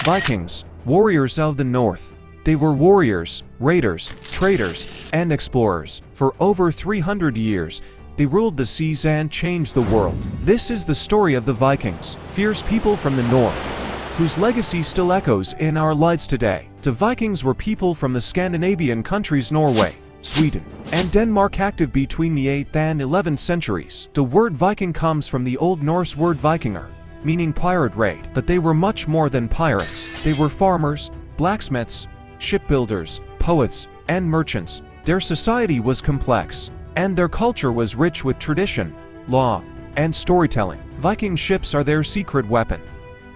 Vikings, warriors of the north. They were warriors, raiders, traders, and explorers. For over 300 years, they ruled the seas and changed the world. This is the story of the Vikings, fierce people from the north, whose legacy still echoes in our lives today. The Vikings were people from the Scandinavian countries Norway, Sweden, and Denmark, active between the 8th and 11th centuries. The word Viking comes from the Old Norse word vikingur, meaning pirate raid. But they were much more than pirates. They were farmers, blacksmiths, shipbuilders, poets, and merchants. Their society was complex, and their culture was rich with tradition, law, and storytelling. Viking ships are their secret weapon.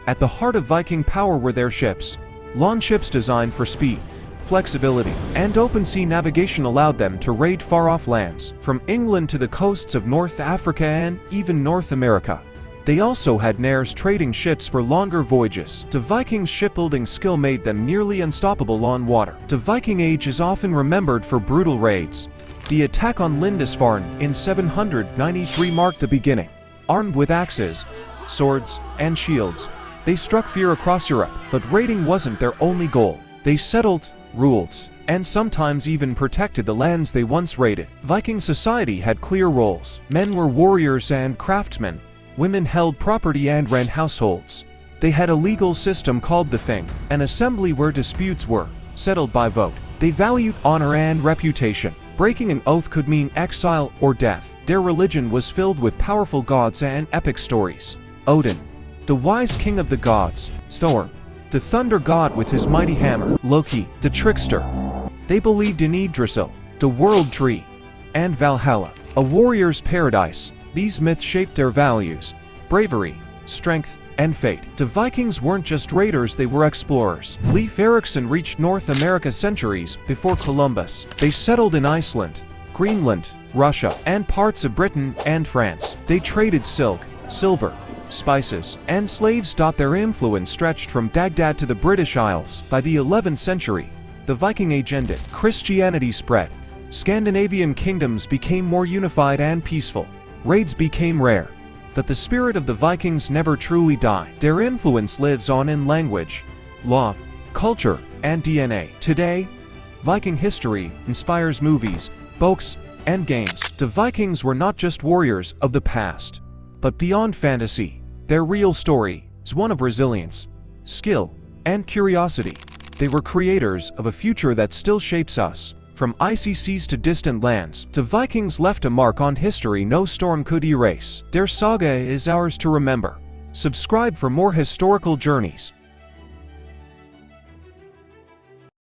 At the heart of Viking power were their ships. Longships designed for speed, flexibility, and open sea navigation allowed them to raid far-off lands, from England to the coasts of North Africa and even North America. They also had Nares trading ships for longer voyages. The Vikings' shipbuilding skill made them nearly unstoppable on water. The Viking Age is often remembered for brutal raids. The attack on Lindisfarne in 793 marked the beginning. Armed with axes, swords, and shields, they struck fear across Europe. But raiding wasn't their only goal. They settled, ruled, and sometimes even protected the lands they once raided. Viking society had clear roles. Men were warriors and craftsmen. Women held property and ran households. They had a legal system called the Thing, an assembly where disputes were settled by vote. They valued honor and reputation. Breaking an oath could mean exile or death. Their religion was filled with powerful gods and epic stories. Odin, the wise king of the gods. Thor, the thunder god with his mighty hammer. Loki, the trickster. They believed in Yggdrasil, the world tree, and Valhalla, a warrior's paradise. These myths shaped their values, bravery, strength, and fate. The Vikings weren't just raiders, they were explorers. Leif Erikson reached North America centuries before Columbus. They settled in Iceland, Greenland, Russia, and parts of Britain and France. They traded silk, silver, spices, and slaves. Their influence stretched from Baghdad to the British Isles. By the 11th century, the Viking Age ended. Christianity spread. Scandinavian kingdoms became more unified and peaceful. Raids became rare, but the spirit of the Vikings never truly died. Their influence lives on in language, law, culture, and DNA. Today, Viking history inspires movies, books, and games. The Vikings were not just warriors of the past, but beyond fantasy. Their real story is one of resilience, skill, and curiosity. They were creators of a future that still shapes us. From icy seas to distant lands, the Vikings left a mark on history no storm could erase. Their saga is ours to remember. Subscribe for more historical journeys.